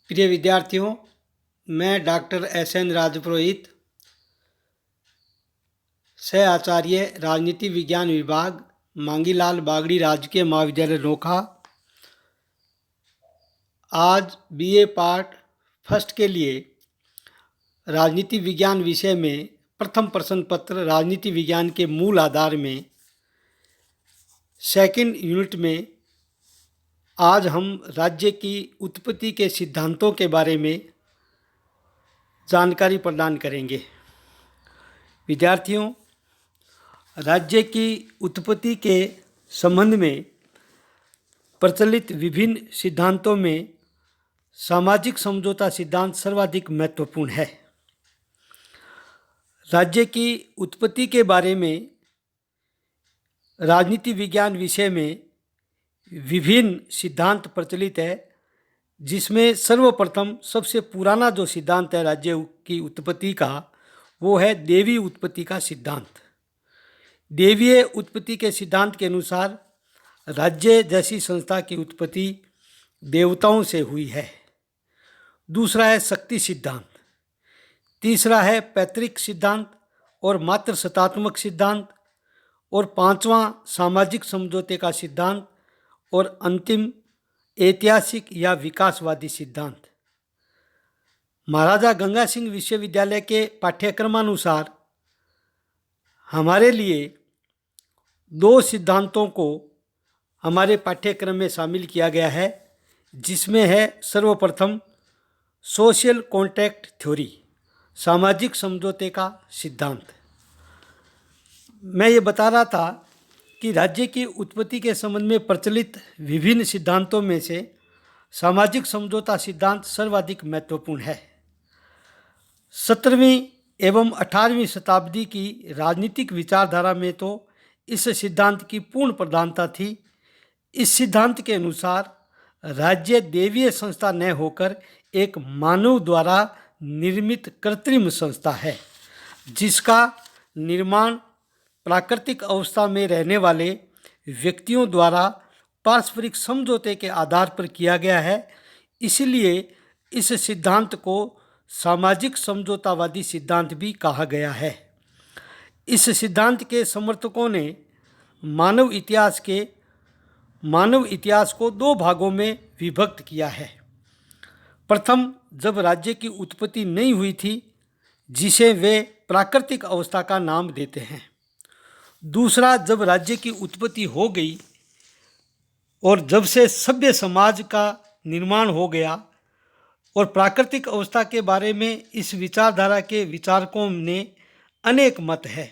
प्रिय विद्यार्थियों, मैं डॉक्टर एस.एन. राजपुरोहित, सह आचार्य राजनीति विज्ञान विभाग, मांगीलाल बागड़ी राजकीय महाविद्यालय नोखा, आज बीए पार्ट फर्स्ट के लिए राजनीति विज्ञान विषय में प्रथम प्रश्न पत्र राजनीति विज्ञान के मूल आधार में सेकंड यूनिट में आज हम राज्य की उत्पत्ति के सिद्धांतों के बारे में जानकारी प्रदान करेंगे। विद्यार्थियों, राज्य की उत्पत्ति के संबंध में प्रचलित विभिन्न सिद्धांतों में सामाजिक समझौता सिद्धांत सर्वाधिक महत्वपूर्ण है। राज्य की उत्पत्ति के बारे में राजनीति विज्ञान विषय में विभिन्न सिद्धांत प्रचलित है, जिसमें सर्वप्रथम सबसे पुराना जो सिद्धांत है राज्य की उत्पत्ति का, वो है देवी उत्पत्ति का सिद्धांत। देवीय उत्पत्ति के सिद्धांत के अनुसार राज्य जैसी संस्था की उत्पत्ति देवताओं से हुई है। दूसरा है शक्ति सिद्धांत, तीसरा है पैतृक सिद्धांत और मात्र सत्तात्मक सिद्धांत, और पांचवा सामाजिक समझौते का सिद्धांत, और अंतिम ऐतिहासिक या विकासवादी सिद्धांत। महाराजा गंगा सिंह विश्वविद्यालय के पाठ्यक्रमानुसार हमारे लिए दो सिद्धांतों को हमारे पाठ्यक्रम में शामिल किया गया है, जिसमें है सर्वप्रथम सोशल कॉन्ट्रैक्ट थ्योरी, सामाजिक समझौते का सिद्धांत। मैं ये बता रहा था कि राज्य की उत्पत्ति के संबंध में प्रचलित विभिन्न सिद्धांतों में से सामाजिक समझौता सिद्धांत सर्वाधिक महत्वपूर्ण है। 17वीं एवं 18वीं शताब्दी की राजनीतिक विचारधारा में तो इस सिद्धांत की पूर्ण प्रधानता थी। इस सिद्धांत के अनुसार राज्य देवीय संस्था न होकर एक मानव द्वारा निर्मित कृत्रिम संस्था है, जिसका निर्माण प्राकृतिक अवस्था में रहने वाले व्यक्तियों द्वारा पारस्परिक समझौते के आधार पर किया गया है। इसलिए इस सिद्धांत को सामाजिक समझौतावादी सिद्धांत भी कहा गया है। इस सिद्धांत के समर्थकों ने मानव इतिहास को दो भागों में विभक्त किया है। प्रथम, जब राज्य की उत्पत्ति नहीं हुई थी, जिसे वे प्राकृतिक अवस्था का नाम देते हैं। दूसरा, जब राज्य की उत्पत्ति हो गई और जब से सभ्य समाज का निर्माण हो गया, और प्राकृतिक अवस्था के बारे में इस विचारधारा के विचारकों ने अनेक मत है।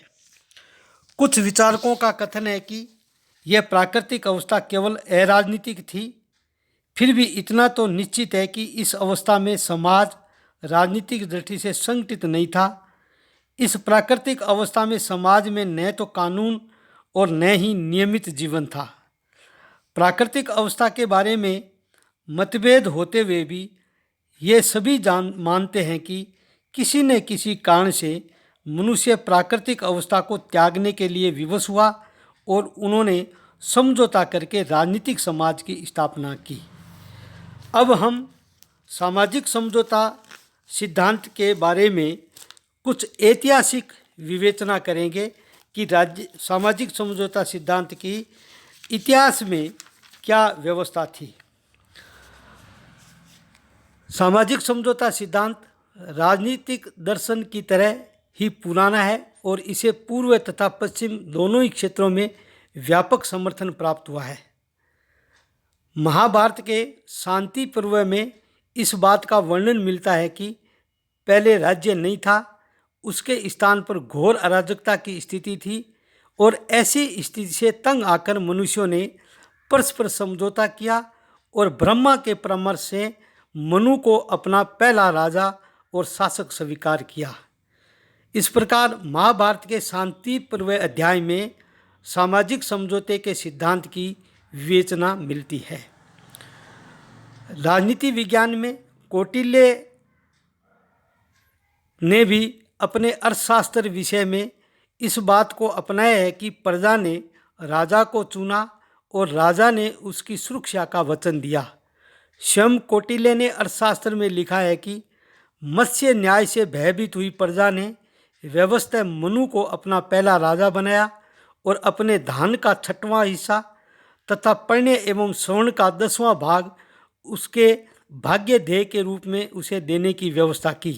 कुछ विचारकों का कथन है कि यह प्राकृतिक अवस्था केवल अराजनीतिक थी। फिर भी इतना तो निश्चित है कि इस अवस्था में समाज राजनीतिक दृष्टि से संगठित नहीं था। इस प्राकृतिक अवस्था में समाज में न तो कानून और न ही नियमित जीवन था। प्राकृतिक अवस्था के बारे में मतभेद होते हुए भी ये सभी मानते हैं कि किसी न किसी कारण से मनुष्य प्राकृतिक अवस्था को त्यागने के लिए विवश हुआ और उन्होंने समझौता करके राजनीतिक समाज की स्थापना की। अब हम सामाजिक समझौता सिद्धांत के बारे में कुछ ऐतिहासिक विवेचना करेंगे कि राज्य सामाजिक समझौता सिद्धांत की इतिहास में क्या व्यवस्था थी। सामाजिक समझौता सिद्धांत राजनीतिक दर्शन की तरह ही पुराना है और इसे पूर्व तथा पश्चिम दोनों ही क्षेत्रों में व्यापक समर्थन प्राप्त हुआ है। महाभारत के शांति पर्व में इस बात का वर्णन मिलता है कि पहले राज्य नहीं था, उसके स्थान पर घोर अराजकता की स्थिति थी, और ऐसी स्थिति से तंग आकर मनुष्यों ने परस्पर समझौता किया और ब्रह्मा के परामर्श से मनु को अपना पहला राजा और शासक स्वीकार किया। इस प्रकार महाभारत के शांति पर्व अध्याय में सामाजिक समझौते के सिद्धांत की विवेचना मिलती है। राजनीति विज्ञान में कौटिल्य ने भी अपने अर्थशास्त्र विषय में इस बात को अपनाया है कि प्रजा ने राजा को चुना और राजा ने उसकी सुरक्षा का वचन दिया। स्वयं कौटिल्य ने अर्थशास्त्र में लिखा है कि मत्स्य न्याय से भयभीत हुई प्रजा ने व्यवस्था मनु को अपना पहला राजा बनाया और अपने धान का 6वां हिस्सा तथा पण्य एवं स्वर्ण का 10वां भाग उसके भाग्य ध्येय के रूप में उसे देने की व्यवस्था की।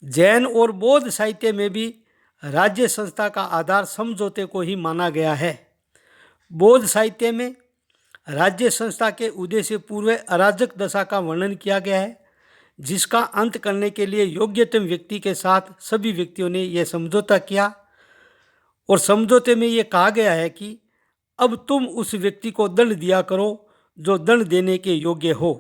जैन और बौद्ध साहित्य में भी राज्य संस्था का आधार समझौते को ही माना गया है। बौद्ध साहित्य में राज्य संस्था के उदय से पूर्व अराजक दशा का वर्णन किया गया है, जिसका अंत करने के लिए योग्यतम व्यक्ति के साथ सभी व्यक्तियों ने यह समझौता किया और समझौते में यह कहा गया है कि अब तुम उस व्यक्ति को दंड दिया करो जो दंड देने के योग्य हो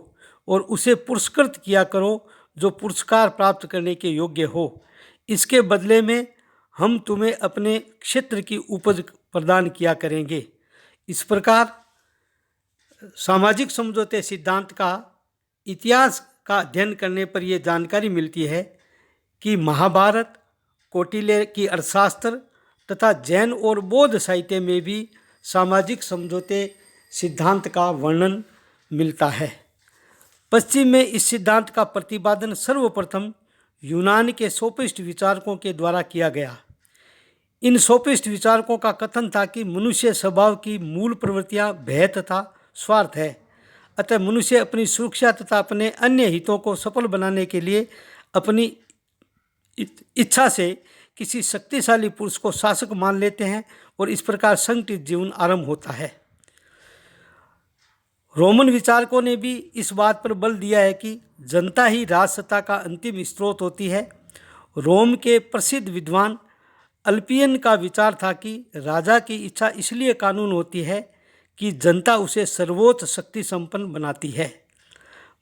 और उसे पुरस्कृत किया करो जो पुरस्कार प्राप्त करने के योग्य हो। इसके बदले में हम तुम्हें अपने क्षेत्र की उपज प्रदान किया करेंगे। इस प्रकार सामाजिक समझौते सिद्धांत का इतिहास का अध्ययन करने पर यह जानकारी मिलती है कि महाभारत, कौटिल्य की अर्थशास्त्र तथा जैन और बौद्ध साहित्य में भी सामाजिक समझौते सिद्धांत का वर्णन मिलता है। पश्चिम में इस सिद्धांत का प्रतिपादन सर्वप्रथम यूनान के सोफिस्ट विचारकों के द्वारा किया गया। इन सोफिस्ट विचारकों का कथन था कि मनुष्य स्वभाव की मूल प्रवृत्तियां भय तथा स्वार्थ है, अतः मनुष्य अपनी सुरक्षा तथा अपने अन्य हितों को सफल बनाने के लिए अपनी इच्छा से किसी शक्तिशाली पुरुष को शासक मान लेते हैं और इस प्रकार संगठित जीवन आरंभ होता है। रोमन विचारकों ने भी इस बात पर बल दिया है कि जनता ही राजसत्ता का अंतिम स्रोत होती है। रोम के प्रसिद्ध विद्वान अल्पियन का विचार था कि राजा की इच्छा इसलिए कानून होती है कि जनता उसे सर्वोच्च शक्ति संपन्न बनाती है।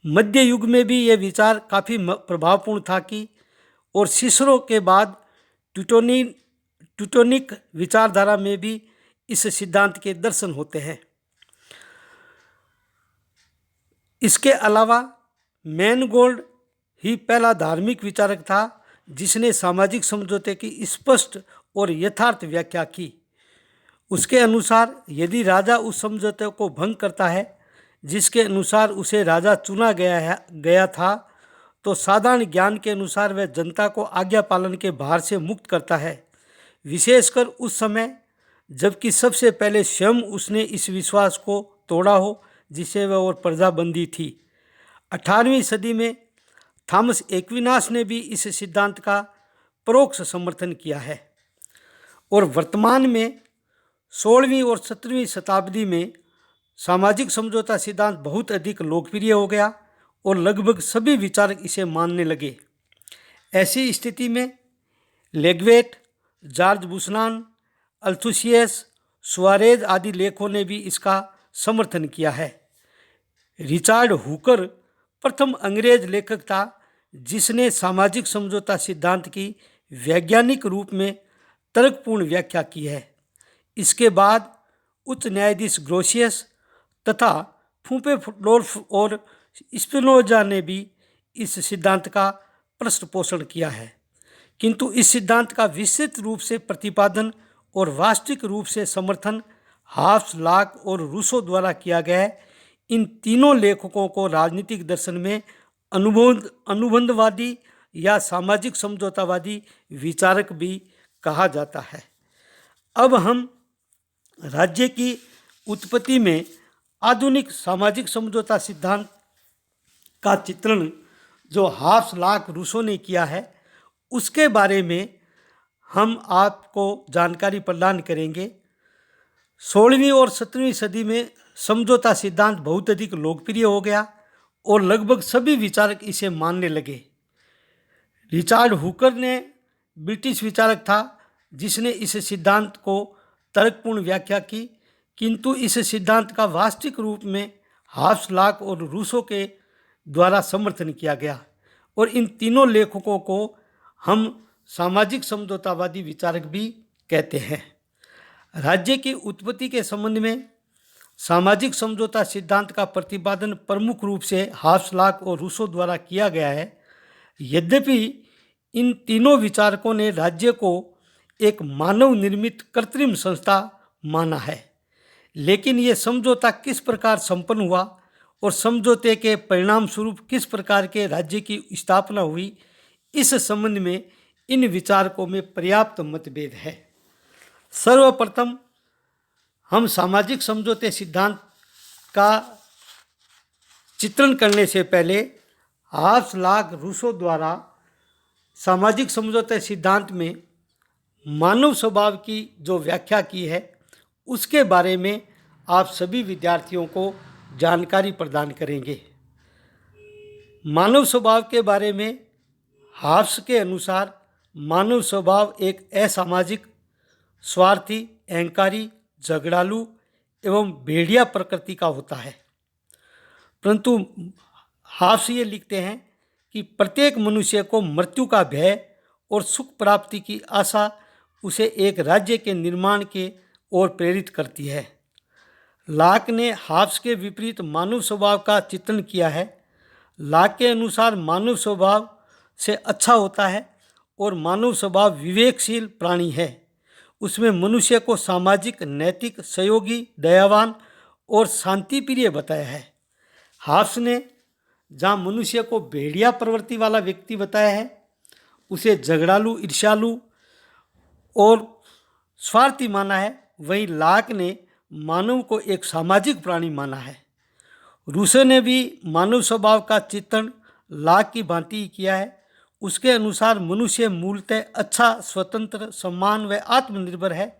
मध्य युग में भी यह विचार काफ़ी प्रभावपूर्ण था कि और सिसरो के बाद ट्यूटोनिक विचारधारा में भी इस सिद्धांत के दर्शन होते हैं। इसके अलावा मैनगोल्ड ही पहला धार्मिक विचारक था जिसने सामाजिक समझौते की स्पष्ट और यथार्थ व्याख्या की। उसके अनुसार यदि राजा उस समझौते को भंग करता है जिसके अनुसार उसे राजा चुना गया था, तो साधारण ज्ञान के अनुसार वह जनता को आज्ञा पालन के भार से मुक्त करता है, विशेषकर उस समय जबकि सबसे पहले स्वयं उसने इस विश्वास को तोड़ा हो जिसे वह और प्रजा बंदी थी। 18वीं सदी में थॉमस एक्विनास ने भी इस सिद्धांत का परोक्ष समर्थन किया है और वर्तमान में 16वीं और 17वीं शताब्दी में सामाजिक समझौता सिद्धांत बहुत अधिक लोकप्रिय हो गया और लगभग सभी विचारक इसे मानने लगे। ऐसी स्थिति में लेग्वेट, जॉर्ज बुशनान, अल्थुसियस, सुआरेज आदि लेखकों ने भी इसका समर्थन किया है। रिचार्ड हुकर प्रथम अंग्रेज लेखक था जिसने सामाजिक समझौता सिद्धांत की वैज्ञानिक रूप में तर्कपूर्ण व्याख्या की है। इसके बाद उच्च न्यायाधीश ग्रोशियस तथा फूपेडोल्फ और स्पिनोजा ने भी इस सिद्धांत का पृष्ठपोषण किया है, किंतु इस सिद्धांत का विस्तृत रूप से प्रतिपादन और वास्तविक रूप से समर्थन हाब्स, लॉक और रूसो द्वारा किया गया है। इन तीनों लेखकों को राजनीतिक दर्शन में अनुबंधवादी या सामाजिक समझौतावादी विचारक भी कहा जाता है। अब हम राज्य की उत्पत्ति में आधुनिक सामाजिक समझौता सिद्धांत का चित्रण जो हाब्स, लॉक, रूसो ने किया है उसके बारे में हम आपको जानकारी प्रदान करेंगे। 16वीं और 17वीं सदी में समझौता सिद्धांत बहुत अधिक लोकप्रिय हो गया और लगभग सभी विचारक इसे मानने लगे। रिचार्ड हुकर ने ब्रिटिश विचारक था जिसने इस सिद्धांत को तर्कपूर्ण व्याख्या की, किंतु इस सिद्धांत का वास्तविक रूप में हाब्स, लॉक और रूसो के द्वारा समर्थन किया गया और इन तीनों लेखकों को हम सामाजिक समझौतावादी विचारक भी कहते हैं। राज्य की उत्पत्ति के संबंध में सामाजिक समझौता सिद्धांत का प्रतिपादन प्रमुख रूप से हाब्स, लॉक और रूसो द्वारा किया गया है। यद्यपि इन तीनों विचारकों ने राज्य को एक मानव निर्मित कृत्रिम संस्था माना है, लेकिन ये समझौता किस प्रकार संपन्न हुआ और समझौते के परिणाम स्वरूप किस प्रकार के राज्य की स्थापना हुई, इस संबंध में इन विचारकों में पर्याप्त मतभेद है। सर्वप्रथम हम सामाजिक समझौते सिद्धांत का चित्रण करने से पहले हाब्स, लॉक, रूसो द्वारा सामाजिक समझौते सिद्धांत में मानव स्वभाव की जो व्याख्या की है उसके बारे में आप सभी विद्यार्थियों को जानकारी प्रदान करेंगे। मानव स्वभाव के बारे में हाब्स के अनुसार मानव स्वभाव एक असामाजिक, स्वार्थी, अहंकारी, झगड़ालू एवं भेड़िया प्रकृति का होता है। परंतु हाब्स ये लिखते हैं कि प्रत्येक मनुष्य को मृत्यु का भय और सुख प्राप्ति की आशा उसे एक राज्य के निर्माण के ओर प्रेरित करती है। लॉक ने हाब्स के विपरीत मानव स्वभाव का चित्रण किया है। लॉक के अनुसार मानव स्वभाव से अच्छा होता है और मानव स्वभाव विवेकशील प्राणी है। उसमें मनुष्य को सामाजिक, नैतिक, सहयोगी, दयावान और शांतिप्रिय बताया है। हाब्स ने जहाँ मनुष्य को भेड़िया प्रवृत्ति वाला व्यक्ति बताया है, उसे झगड़ालू, ईर्ष्यालु और स्वार्थी माना है, वहीं लॉक ने मानव को एक सामाजिक प्राणी माना है। रूसो ने भी मानव स्वभाव का चित्रण लॉक की भांति किया है। उसके अनुसार मनुष्य मूलतः अच्छा, स्वतंत्र, सम्मान व आत्मनिर्भर है,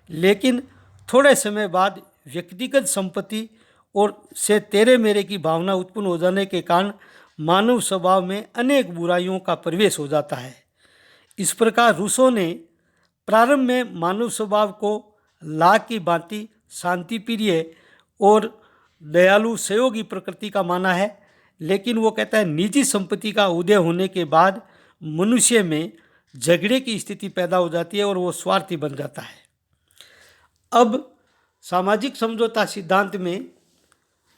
लेकिन थोड़े समय बाद व्यक्तिगत संपत्ति और से तेरे मेरे की भावना उत्पन्न हो जाने के कारण मानव स्वभाव में अनेक बुराइयों का प्रवेश हो जाता है। इस प्रकार रूसो ने प्रारंभ में मानव स्वभाव को लॉक की भांति शांतिप्रिय और दयालु, सहयोगी प्रकृति का माना है, लेकिन वो कहता है निजी संपत्ति का उदय होने के बाद मनुष्य में झगड़े की स्थिति पैदा हो जाती है और वो स्वार्थी बन जाता है। अब सामाजिक समझौता सिद्धांत में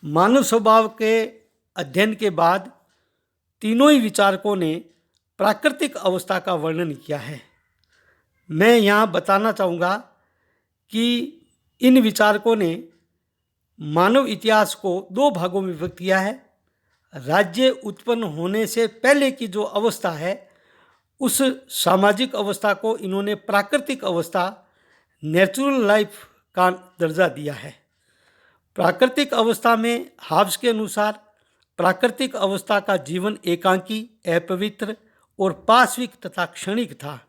मानव स्वभाव के अध्ययन के बाद तीनों ही विचारकों ने प्राकृतिक अवस्था का वर्णन किया है। मैं यहाँ बताना चाहूँगा कि इन विचारकों ने मानव इतिहास को दो भागों में विभक्त किया है। राज्य उत्पन्न होने से पहले की जो अवस्था है उस सामाजिक अवस्था को इन्होंने प्राकृतिक अवस्था, नेचुरल लाइफ का दर्जा दिया है। प्राकृतिक अवस्था में हाब्स के अनुसार प्राकृतिक अवस्था का जीवन एकांकी, अपवित्र और पाश्विक तथा क्षणिक था।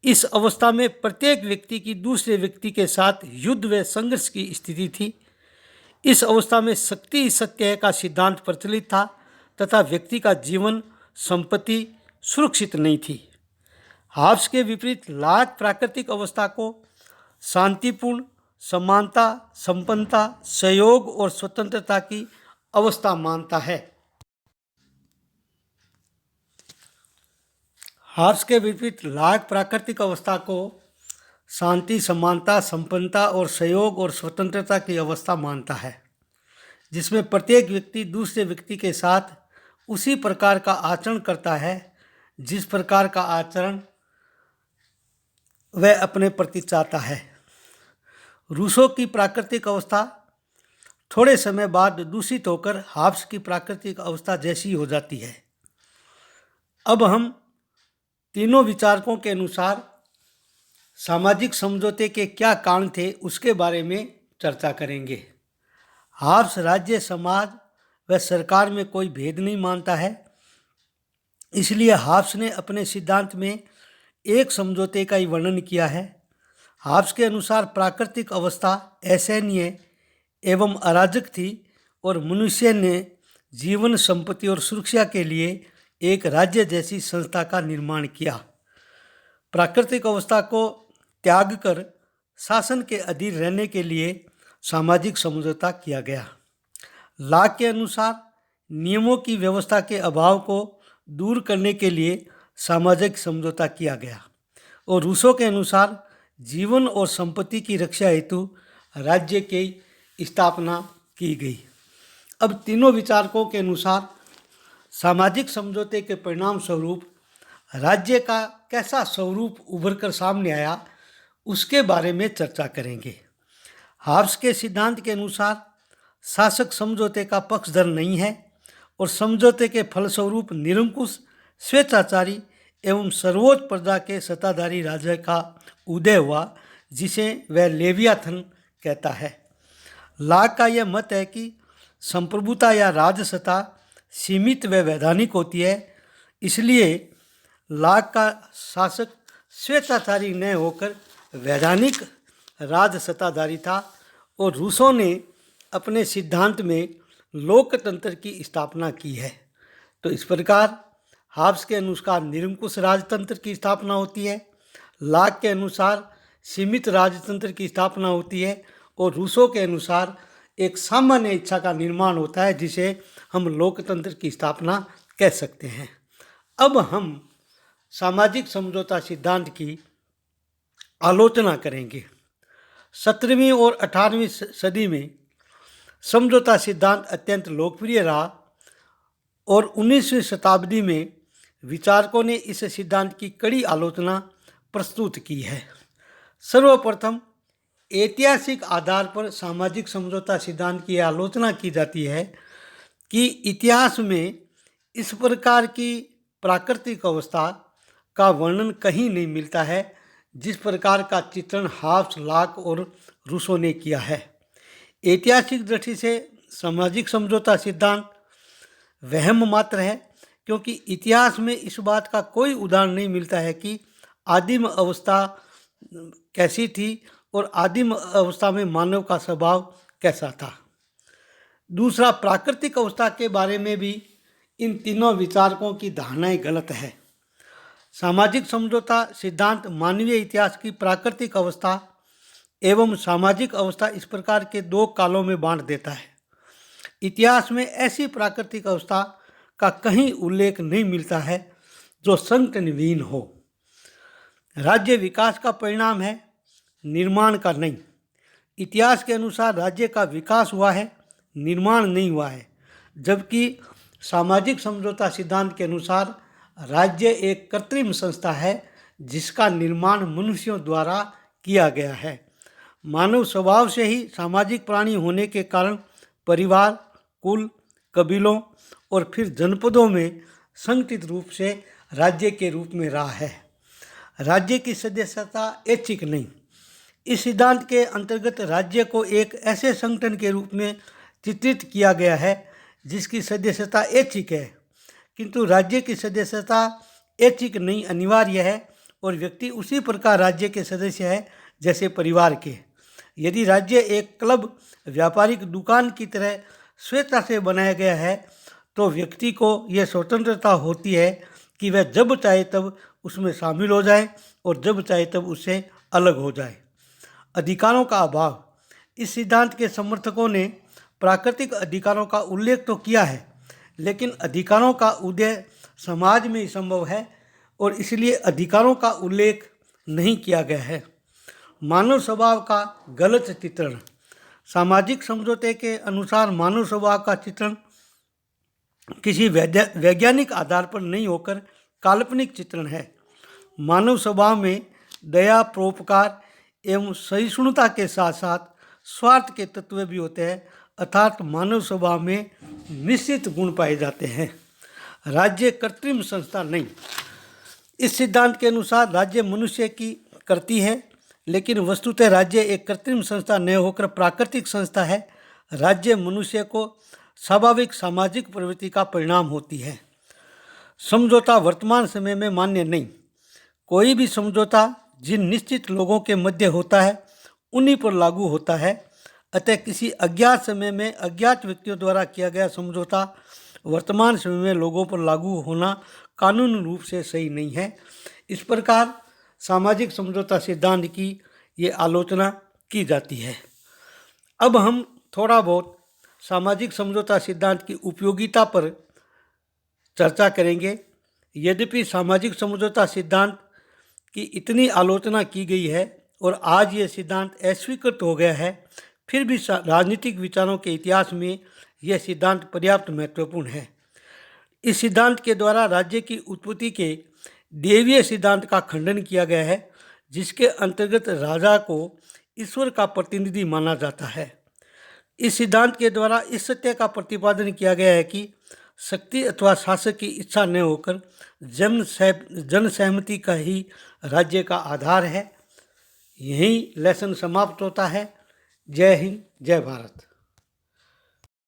इस अवस्था में प्रत्येक व्यक्ति की दूसरे व्यक्ति के साथ युद्ध व संघर्ष की स्थिति थी। इस अवस्था में शक्ति ही सत्य है का सिद्धांत प्रचलित था तथा व्यक्ति का जीवन, संपत्ति सुरक्षित नहीं थी। हाब्स के विपरीत लॉक प्राकृतिक अवस्था को शांतिपूर्ण, समानता, संपन्नता, सहयोग और स्वतंत्रता की अवस्था मानता है। हाब्स के विपरीत लॉक प्राकृतिक अवस्था को शांति, समानता, संपन्नता और सहयोग और स्वतंत्रता की अवस्था मानता है, जिसमें प्रत्येक व्यक्ति दूसरे व्यक्ति के साथ उसी प्रकार का आचरण करता है जिस प्रकार का आचरण वह अपने प्रति चाहता है। रूसो की प्राकृतिक अवस्था थोड़े समय बाद दूषित होकर हाब्स की प्राकृतिक अवस्था जैसी हो जाती है। अब हम तीनों विचारकों के अनुसार सामाजिक समझौते के क्या कारण थे उसके बारे में चर्चा करेंगे। हाब्स राज्य, समाज व सरकार में कोई भेद नहीं मानता है, इसलिए हाब्स ने अपने सिद्धांत में एक समझौते का ही वर्णन किया है। हाब्स के अनुसार प्राकृतिक अवस्था असहनीय एवं अराजक थी और मनुष्य ने जीवन, संपत्ति और सुरक्षा के लिए एक राज्य जैसी संस्था का निर्माण किया। प्राकृतिक अवस्था को त्याग कर शासन के अधीन रहने के लिए सामाजिक समझौता किया गया। लॉक के अनुसार नियमों की व्यवस्था के अभाव को दूर करने के लिए सामाजिक समझौता किया गया और रूसो के अनुसार जीवन और संपत्ति की रक्षा हेतु राज्य की स्थापना की गई। अब तीनों विचारकों के अनुसार सामाजिक समझौते के परिणाम स्वरूप राज्य का कैसा स्वरूप उभर कर सामने आया उसके बारे में चर्चा करेंगे। हाब्स के सिद्धांत के अनुसार शासक समझौते का पक्षधर नहीं है और समझौते के फलस्वरूप निरंकुश, स्वेच्छाचारी एवं सर्वोच्च प्रजा के सत्ताधारी राजा का उदय हुआ, जिसे वह लेवियाथन कहता है। लाक का यह मत है कि संप्रभुता या राजसत्ता सीमित व वैधानिक होती है, इसलिए लाक का शासक स्वेच्छाचारी न होकर वैधानिक राजसत्ताधारी था और रूसों ने अपने सिद्धांत में लोकतंत्र की स्थापना की है। तो इस प्रकार हाब्स के अनुसार निरंकुश राजतंत्र की स्थापना होती है, लाक के अनुसार सीमित राजतंत्र की स्थापना होती है और रूसों के अनुसार एक सामान्य इच्छा का निर्माण होता है, जिसे हम लोकतंत्र की स्थापना कह सकते हैं। अब हम सामाजिक समझौता सिद्धांत की आलोचना करेंगे। 17वीं और 18वीं सदी में समझौता सिद्धांत अत्यंत लोकप्रिय रहा और 19वीं शताब्दी में विचारकों ने इस सिद्धांत की कड़ी आलोचना प्रस्तुत की है। सर्वप्रथम ऐतिहासिक आधार पर सामाजिक समझौता सिद्धांत की आलोचना की जाती है कि इतिहास में इस प्रकार की प्राकृतिक अवस्था का वर्णन कहीं नहीं मिलता है जिस प्रकार का चित्रण हाब्स, लाक और रूसो ने किया है। ऐतिहासिक दृष्टि से सामाजिक समझौता सिद्धांत वहम मात्र है, क्योंकि इतिहास में इस बात का कोई उदाहरण नहीं मिलता है कि आदिम अवस्था कैसी थी और आदिम अवस्था में मानव का स्वभाव कैसा था। दूसरा, प्राकृतिक अवस्था के बारे में भी इन तीनों विचारकों की धारणाएं गलत है। सामाजिक समझौता सिद्धांत मानवीय इतिहास की प्राकृतिक अवस्था एवं सामाजिक अवस्था इस प्रकार के दो कालों में बांट देता है। इतिहास में ऐसी प्राकृतिक अवस्था का कहीं उल्लेख नहीं मिलता है जो संकटविहीन हो। राज्य विकास का परिणाम है, निर्माण का नहीं। इतिहास के अनुसार राज्य का विकास हुआ है, निर्माण नहीं हुआ है, जबकि सामाजिक समझौता सिद्धांत के अनुसार राज्य एक कृत्रिम संस्था है जिसका निर्माण मनुष्यों द्वारा किया गया है। मानव स्वभाव से ही सामाजिक प्राणी होने के कारण परिवार, कुल, कबीलों और फिर जनपदों में संगठित रूप से राज्य के रूप में रहा है। राज्य की सदस्यता ऐच्छिक नहीं। इस सिद्धांत के अंतर्गत राज्य को एक ऐसे संगठन के रूप में चित्रित किया गया है जिसकी सदस्यता ऐच्छिक है, किंतु राज्य की सदस्यता ऐच्छिक नहीं अनिवार्य है और व्यक्ति उसी प्रकार राज्य के सदस्य है जैसे परिवार के। यदि राज्य एक क्लब, व्यापारिक दुकान की तरह स्वेच्छा से बनाया गया है तो व्यक्ति को यह स्वतंत्रता होती है कि वह जब चाहे तब उसमें शामिल हो जाए और जब चाहे तब उससे अलग हो जाए। अधिकारों का अभाव। इस सिद्धांत के समर्थकों ने प्राकृतिक अधिकारों का उल्लेख तो किया है, लेकिन अधिकारों का उदय समाज में ही संभव है और इसलिए अधिकारों का उल्लेख नहीं किया गया है। मानव स्वभाव का गलत चित्रण। सामाजिक समझौते के अनुसार मानव स्वभाव का चित्रण किसी वैज्ञानिक आधार पर नहीं होकर काल्पनिक चित्रण है। मानव स्वभाव में दया, परोपकार एवं सहिष्णुता के साथ साथ स्वार्थ के तत्व भी होते हैं, अर्थात मानव स्वभाव में निश्चित गुण पाए जाते हैं। राज्य कृत्रिम संस्था नहीं। इस सिद्धांत के अनुसार राज्य मनुष्य की करती है, लेकिन वस्तुतः राज्य एक कृत्रिम संस्था न होकर प्राकृतिक संस्था है। राज्य मनुष्य को स्वाभाविक सामाजिक प्रवृत्ति का परिणाम होती है। समझौता वर्तमान समय में मान्य नहीं। कोई भी समझौता जिन निश्चित लोगों के मध्य होता है उन्हीं पर लागू होता है। अतः किसी अज्ञात समय में अज्ञात व्यक्तियों द्वारा किया गया समझौता वर्तमान समय में लोगों पर लागू होना कानूनी रूप से सही नहीं है। इस प्रकार सामाजिक समझौता सिद्धांत की ये आलोचना की जाती है। अब हम थोड़ा बहुत सामाजिक समझौता सिद्धांत की उपयोगिता पर चर्चा करेंगे। यद्यपि सामाजिक समझौता सिद्धांत की इतनी आलोचना की गई है और आज ये सिद्धांत अस्वीकृत हो गया है, फिर भी राजनीतिक विचारों के इतिहास में यह सिद्धांत पर्याप्त महत्वपूर्ण है। इस सिद्धांत के द्वारा राज्य की उत्पत्ति के देवीय सिद्धांत का खंडन किया गया है, जिसके अंतर्गत राजा को ईश्वर का प्रतिनिधि माना जाता है। इस सिद्धांत के द्वारा इस सत्य का प्रतिपादन किया गया है कि शक्ति अथवा शासक की इच्छा न होकर जन सहमति का ही राज्य का आधार है। यही लेसन समाप्त होता है। जय हिंद, जय भारत।